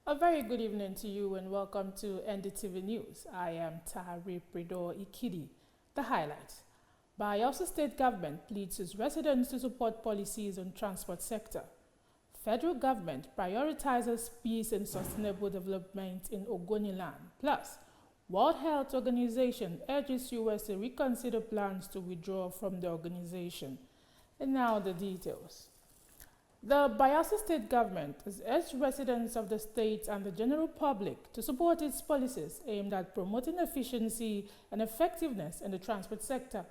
A very good evening to you and welcome to NDTV News. I am Tahari Prido Ikidi. The highlights. Bayelsa State Government pleads its residents to support policies on transport sector. Federal government prioritizes peace and sustainable development in Ogoniland. Plus, World Health Organization urges US to reconsider plans to withdraw from the organization. And now the details. The Bayelsa State Government has urged residents of the state and the general public to support its policies aimed at promoting efficiency and effectiveness in the transport sector.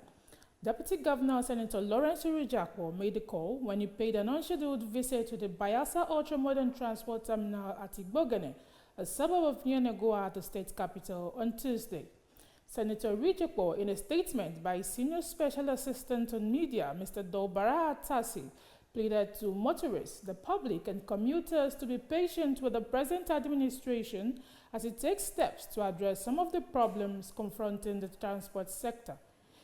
Deputy Governor Senator Lawrence Urijakwo made the call when he paid an unscheduled visit to the Bayelsa Ultra-Modern Transport Terminal at Igbogene, a suburb of Nyenegoa, the state capital, on Tuesday. Senator Urijakwo, in a statement by Senior Special Assistant on Media, Mr. Dolbara Atasi, pleaded to motorists, the public, and commuters to be patient with the present administration as it takes steps to address some of the problems confronting the transport sector.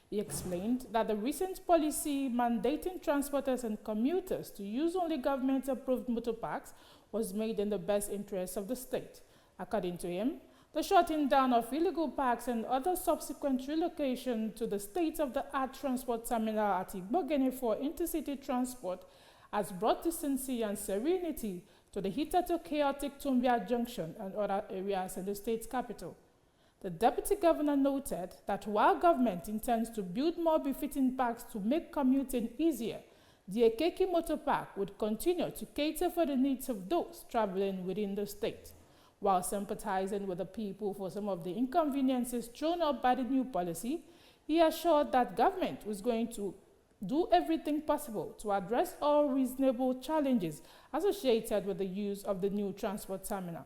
He explained that the recent policy mandating transporters and commuters to use only government-approved motor parks was made in the best interests of the state. According to him, the shutting down of illegal parks and other subsequent relocation to the state-of-the-art transport terminal at Igbogene for intercity transport has brought decency and serenity to the hitherto chaotic Tumbia Junction and other areas in the state's capital. The deputy governor noted that while government intends to build more befitting parks to make commuting easier, the Ekeki Motor Park would continue to cater for the needs of those traveling within the state. While sympathizing with the people for some of the inconveniences thrown up by the new policy, he assured that government was going to do everything possible to address all reasonable challenges associated with the use of the new transport terminal.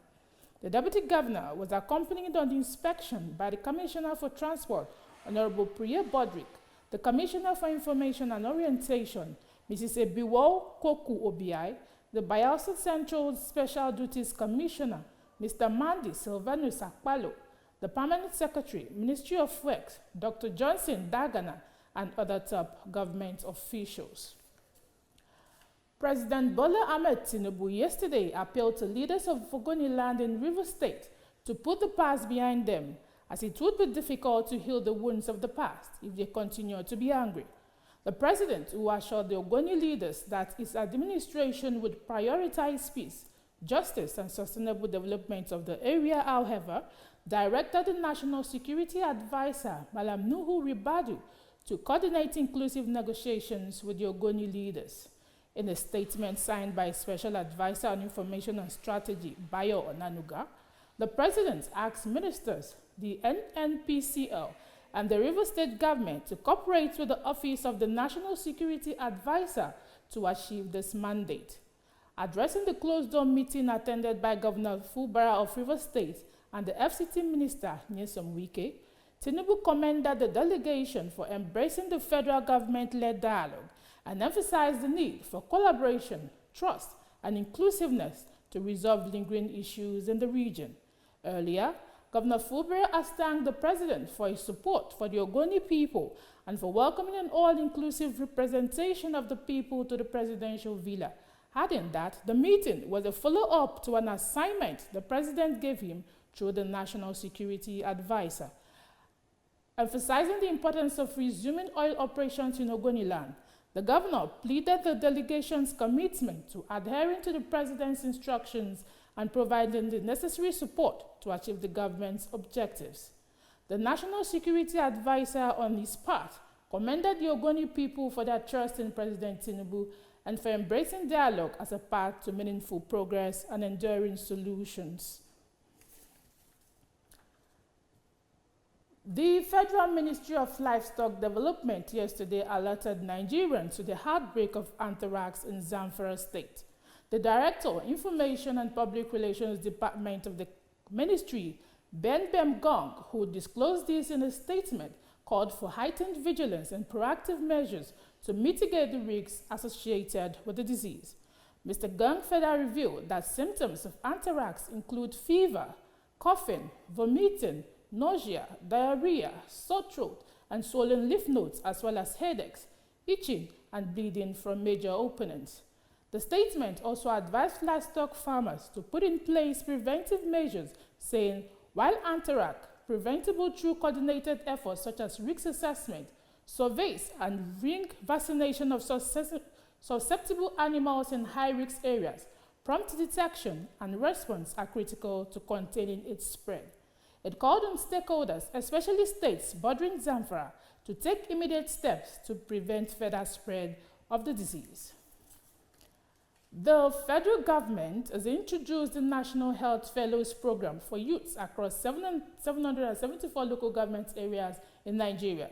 The Deputy Governor was accompanied on the inspection by the Commissioner for Transport, Honorable Priya Bodrick, the Commissioner for Information and Orientation, Mrs. Ebiwo Koku Obiai, the Bayelsa Central Special Duties Commissioner, Mr. Mandi Silvanus Akpalo, the Permanent Secretary, Ministry of Works, Dr. Johnson Dagana, and other top government officials. President Bola Ahmed Tinubu yesterday appealed to leaders of Ogoniland in Rivers State to put the past behind them, as it would be difficult to heal the wounds of the past if they continue to be angry. The president, who assured the Ogoni leaders that his administration would prioritize peace, justice, and sustainable development of the area, however, directed the National Security Advisor, Malam Nuhu Ribadu, to coordinate inclusive negotiations with the Ogoni leaders. In a statement signed by Special Advisor on Information and Strategy, Bayo Onanuga, the president asked ministers, the NNPCL, and the Rivers State government to cooperate with the Office of the National Security Advisor to achieve this mandate. Addressing the closed-door meeting attended by Governor Fubara of Rivers State and the FCT Minister, Nyesom Wike, Tinubu commended the delegation for embracing the federal government-led dialogue and emphasized the need for collaboration, trust, and inclusiveness to resolve lingering issues in the region. Earlier, Governor Fubara has thanked the president for his support for the Ogoni people and for welcoming an all-inclusive representation of the people to the presidential villa, adding that the meeting was a follow-up to an assignment the president gave him through the National Security Advisor. Emphasizing the importance of resuming oil operations in Ogoniland, the governor pleaded the delegation's commitment to adhering to the president's instructions and providing the necessary support to achieve the government's objectives. The National Security Advisor, on his part, commended the Ogoni people for their trust in President Tinubu and for embracing dialogue as a path to meaningful progress and enduring solutions. The Federal Ministry of Livestock Development yesterday alerted Nigerians to the outbreak of anthrax in Zamfara State. The Director, Information and Public Relations Department of the Ministry, Ben Bemgong, who disclosed this in a statement, called for heightened vigilance and proactive measures to mitigate the risks associated with the disease. Mr. Gong further revealed that symptoms of anthrax include fever, coughing, vomiting, nausea, diarrhea, sore throat, and swollen lymph nodes, as well as headaches, itching, and bleeding from major openings. The statement also advised livestock farmers to put in place preventive measures, saying, while anthrax preventable through coordinated efforts such as risk assessment, surveys, and ring vaccination of susceptible animals in high-risk areas, prompt detection and response are critical to containing its spread. It called on stakeholders, especially states bordering Zamfara, to take immediate steps to prevent further spread of the disease. The federal government has introduced the National Health Fellows Program for youths across 774 local government areas in Nigeria.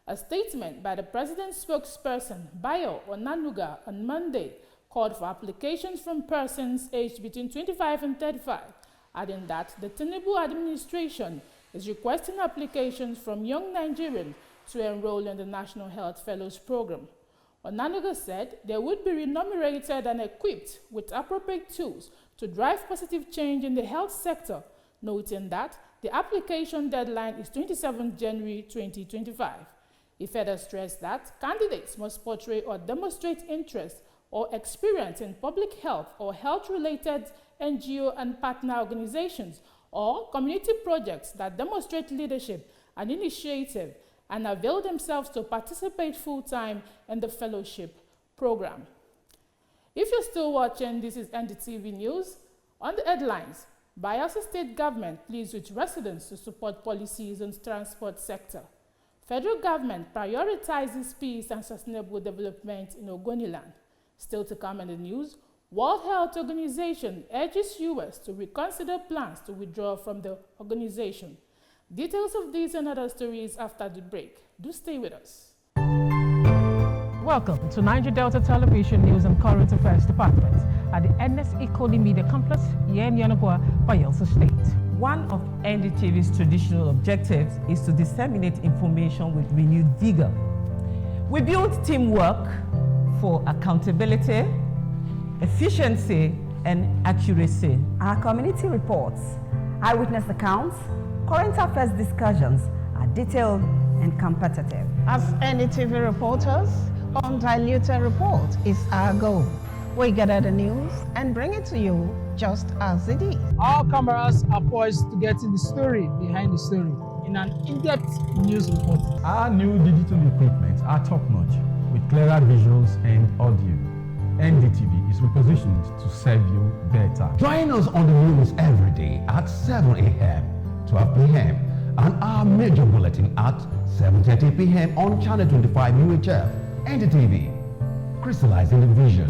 A statement by the president's spokesperson, Bayo Onanuga, on Monday called for applications from persons aged between 25 and 35, adding that the Tinubu administration is requesting applications from young Nigerians to enroll in the National Health Fellows Program. Onanuga said they would be remunerated and equipped with appropriate tools to drive positive change in the health sector, noting that the application deadline is 27 January 2025. He further stressed that candidates must portray or demonstrate interest or experience in public health or health-related NGO and partner organizations or community projects that demonstrate leadership and initiative and avail themselves to participate full-time in the fellowship program. If you're still watching, this is NDTV News. On the headlines, Bayelsa State Government pleads with residents to support policies on the transport sector. Federal government prioritizes peace and sustainable development in Ogoniland. Still to come in the news, World Health Organization urges US to reconsider plans to withdraw from the organization. Details of these and other stories after the break. Do stay with us. Welcome to Niger Delta Television News and Current Affairs Department at the NS Ikoli Media Complex here in Yanagwa, Bayelsa State. One of NDTV's traditional objectives is to disseminate information with renewed vigor. We build teamwork for accountability, efficiency, and accuracy. Our community reports, eyewitness accounts, current affairs discussions are detailed and competitive. As NDTV reporters, undiluted report is our goal. We gather the news and bring it to you just as it is. Our cameras are poised to get in the story behind the story in an in-depth news report. Our new digital equipment are top-notch with clearer visuals and audio. NDTV is repositioned to serve you better. Join us on the news every day at 7 a.m., 12 p.m. and our major bulletin at 7:30 p.m. on Channel 25 UHF. NDTV, crystallizing the vision.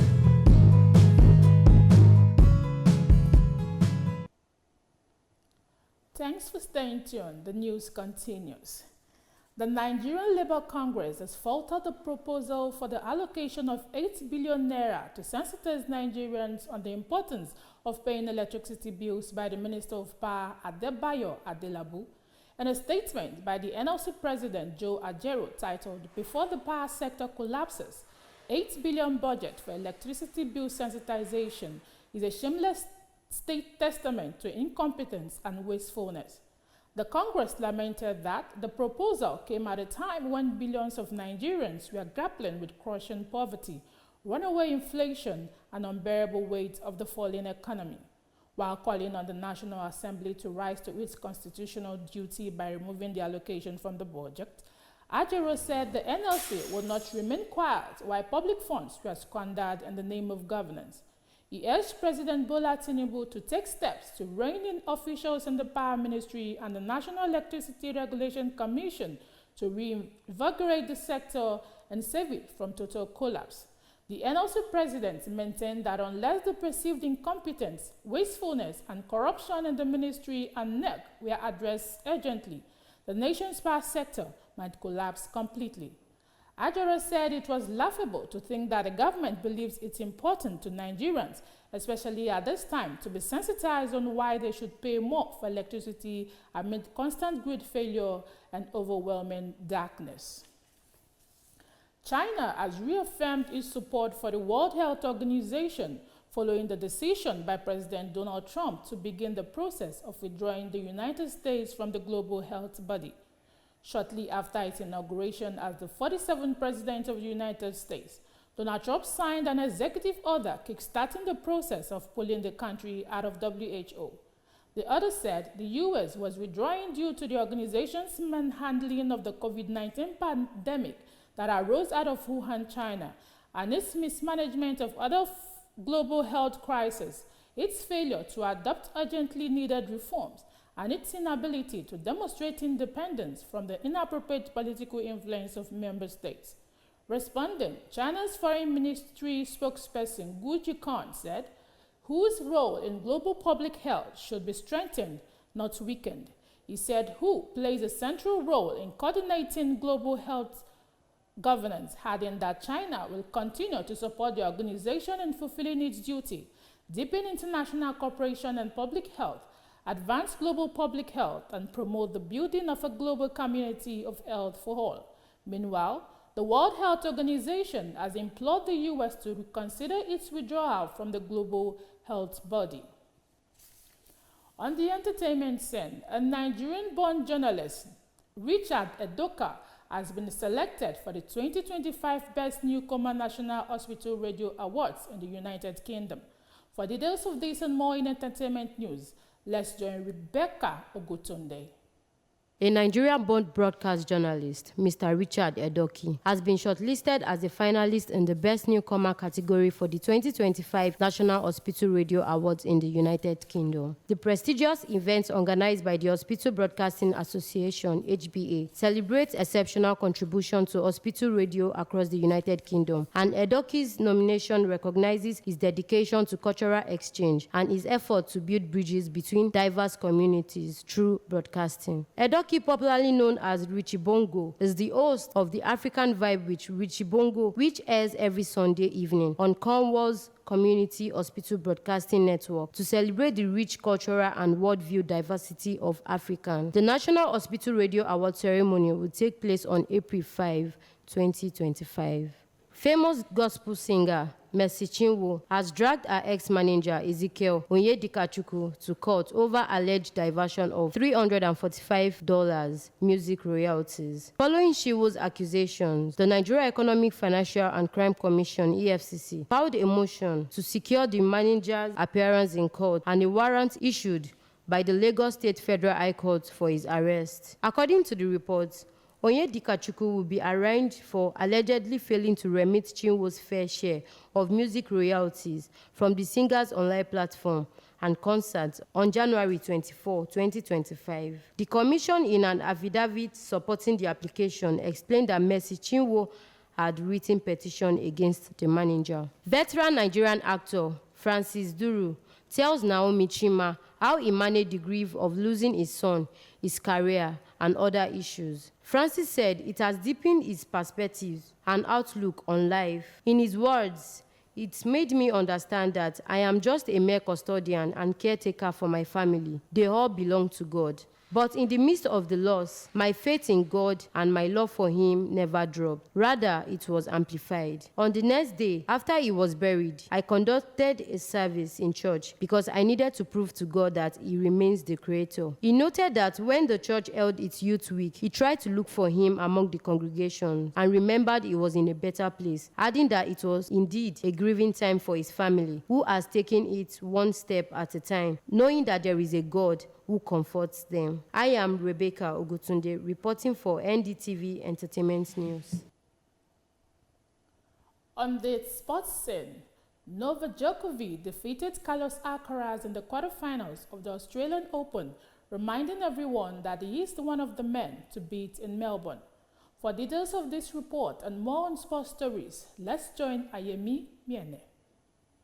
Thanks for staying tuned. The news continues. The Nigerian Labour Congress has faltered the proposal for the allocation of 8 billion naira to sensitize Nigerians on the importance of paying electricity bills by the Minister of Power, Adebayo Adelabu. In a statement by the NLC President Joe Ajero titled, "Before the Power Sector Collapses, 8 billion budget for electricity bill sensitization is a shameless state testament to incompetence and wastefulness." The Congress lamented that the proposal came at a time when billions of Nigerians were grappling with crushing poverty, runaway inflation, and unbearable weight of the falling economy. While calling on the National Assembly to rise to its constitutional duty by removing the allocation from the budget, Ajero said the NLC would not remain quiet while public funds were squandered in the name of governance. He urged President Bola Tinubu to take steps to rein in officials in the Power Ministry and the National Electricity Regulation Commission to reinvigorate the sector and save it from total collapse. The NLC president maintained that unless the perceived incompetence, wastefulness, and corruption in the ministry and NEC were addressed urgently, the nation's power sector might collapse completely. Ajero said it was laughable to think that the government believes it's important to Nigerians, especially at this time, to be sensitized on why they should pay more for electricity amid constant grid failure and overwhelming darkness. China has reaffirmed its support for the World Health Organization following the decision by President Donald Trump to begin the process of withdrawing the United States from the global health body. Shortly after its inauguration as the 47th President of the United States, Donald Trump signed an executive order kickstarting the process of pulling the country out of WHO. The order said the U.S. was withdrawing due to the organization's manhandling of the COVID-19 pandemic that arose out of Wuhan, China, and its mismanagement of other global health crises, its failure to adopt urgently needed reforms, and its inability to demonstrate independence from the inappropriate political influence of member states. Responding, China's Foreign Ministry spokesperson Gu Jikun said, WHO's role in global public health should be strengthened, not weakened. He said WHO plays a central role in coordinating global health governance, adding that China will continue to support the organization in fulfilling its duty, deepen international cooperation and public health, advance global public health, and promote the building of a global community of health for all. Meanwhile, the World Health Organization has implored the U.S. to reconsider its withdrawal from the global health body. On the entertainment scene, a Nigerian-born journalist, Richard Edoka, has been selected for the 2025 Best Newcomer National Hospital Radio Awards in the United Kingdom. For details of this and more in entertainment news, let's join Rebecca Ogutunde. A Nigerian-born broadcast journalist, Mr. Richard Edoki, has been shortlisted as a finalist in the Best Newcomer category for the 2025 National Hospital Radio Awards in the United Kingdom. The prestigious event organized by the Hospital Broadcasting Association, HBA, celebrates exceptional contribution to hospital radio across the United Kingdom, and Edoki's nomination recognizes his dedication to cultural exchange and his effort to build bridges between diverse communities through broadcasting. Edoki, popularly known as Richie Bongo, is the host of the African Vibe with Richie Bongo, which airs every Sunday evening on Cornwall's Community Hospital Broadcasting Network to celebrate the rich cultural and worldview diversity of Africans. The National Hospital Radio Award ceremony will take place on April 5, 2025. Famous gospel singer Mercy Chinwo has dragged her ex-manager Ezekiel Onyedikachukwu to court over alleged diversion of $345 music royalties. Following Chinwo's accusations, the Nigeria Economic, Financial and Crime Commission (EFCC) filed a motion to secure the manager's appearance in court and a warrant issued by the Lagos State Federal High Court for his arrest. According to the reports, Onyedikachukwu will be arraigned for allegedly failing to remit Chinwo's fair share of music royalties from the singer's online platform and concerts on January 24, 2025. The commission, in an affidavit supporting the application, explained that Mercy Chinwo had written petition against the manager. Veteran Nigerian actor Francis Duru tells Naomi Chima how he managed the grief of losing his son, his career, and other issues. Francis said it has deepened his perspectives and outlook on life. In his words, "It's made me understand that I am just a mere custodian and caretaker for my family. They all belong to God. But in the midst of the loss, my faith in God and my love for him never dropped. Rather, it was amplified. On the next day, after he was buried, I conducted a service in church because I needed to prove to God that he remains the creator." He noted that when the church held its youth week, he tried to look for him among the congregation and remembered he was in a better place, adding that it was indeed a grieving time for his family, who has taken it one step at a time, knowing that there is a God who comforts them. I am Rebecca Ogutunde, reporting for NDTV Entertainment News. On the sports scene, Novak Djokovic defeated Carlos Alcaraz in the quarterfinals of the Australian Open, reminding everyone that he is one of the men to beat in Melbourne. For details of this report and more on sports stories, let's join Ayemi Miene.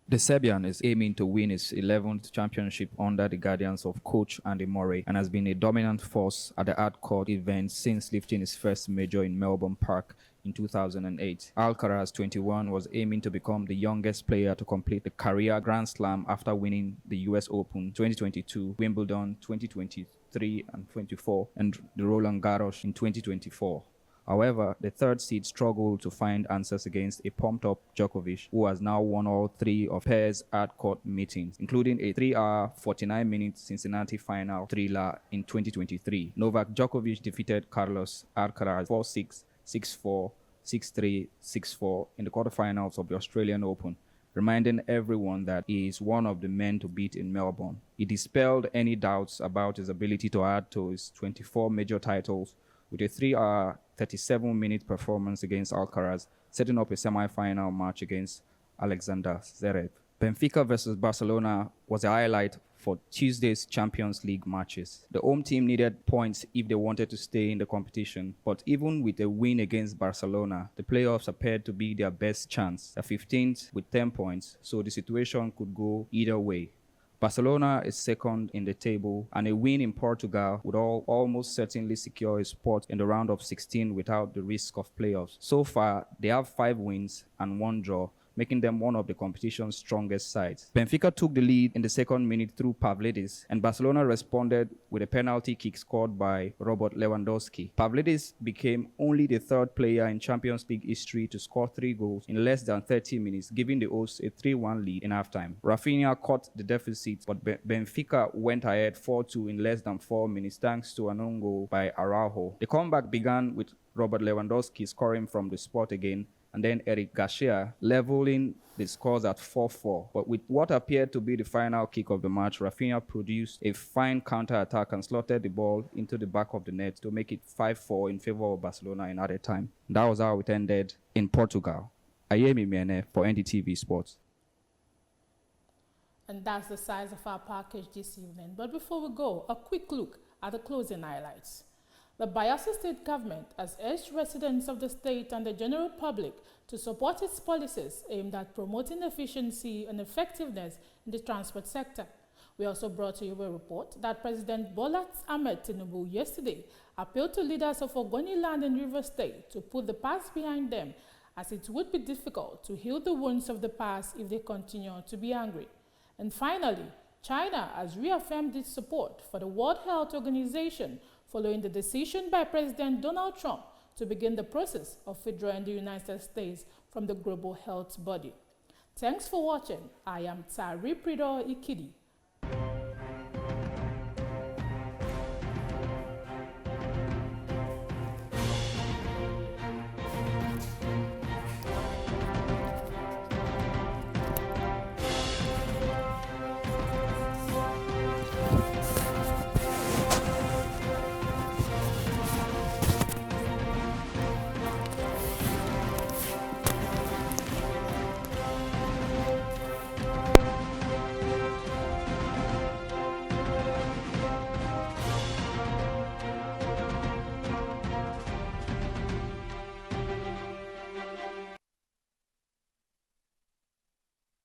The Serbian is aiming to win his 11th championship under the guidance of coach Andy Murray and has been a dominant force at the hard-court events since lifting his first major in Melbourne Park in 2008. Alcaraz, 21, was aiming to become the youngest player to complete the career Grand Slam after winning the US Open 2022, Wimbledon 2023 and 24, and the Roland Garros in 2024. However, the third seed struggled to find answers against a pumped-up Djokovic, who has now won all three of pairs hard-court meetings, including a 3-hour, 49-minute Cincinnati final thriller in 2023. Novak Djokovic defeated Carlos Alcaraz 4-6, 6-4, 6-3, 6-4 in the quarterfinals of the Australian Open, reminding everyone that he is one of the men to beat in Melbourne. He dispelled any doubts about his ability to add to his 24 major titles with a 3-hour, 37-minute performance against Alcaraz, setting up a semi-final match against Alexander Zverev. Benfica versus Barcelona was a highlight for Tuesday's Champions League matches. The home team needed points if they wanted to stay in the competition, but even with a win against Barcelona, the playoffs appeared to be their best chance. They're 15th with 10 points, so the situation could go either way. Barcelona is second in the table, and a win in Portugal would almost certainly secure a spot in the round of 16 without the risk of playoffs. So far, they have 5 wins and 1 draw, making them one of the competition's strongest sides. Benfica took the lead in the second minute through Pavlidis, and Barcelona responded with a penalty kick scored by Robert Lewandowski. Pavlidis became only the 3rd player in Champions League history to score 3 goals in less than 30 minutes, giving the hosts a 3-1 lead in halftime. Rafinha cut the deficit, but Benfica went ahead 4-2 in less than 4 minutes thanks to an own goal by Araujo. The comeback began with Robert Lewandowski scoring from the spot again, and then Eric Garcia leveling the scores at 4-4. But with what appeared to be the final kick of the match, Rafinha produced a fine counter-attack and slotted the ball into the back of the net to make it 5-4 in favor of Barcelona in added time. That was how it ended in Portugal. Ayemi Mene for NDTV Sports. And that's the size of our package this evening. But before we go, a quick look at the closing highlights. The Bayelsa State government has urged residents of the state and the general public to support its policies aimed at promoting efficiency and effectiveness in the transport sector. We also brought to you a report that President Bola Ahmed Tinubu yesterday appealed to leaders of Ogoniland and River State to put the past behind them, as it would be difficult to heal the wounds of the past if they continue to be angry. And finally, China has reaffirmed its support for the World Health Organization following the decision by President Donald Trump to begin the process of withdrawing the United States from the global health body. Thanks for watching. I am Tari Prido Ikidi.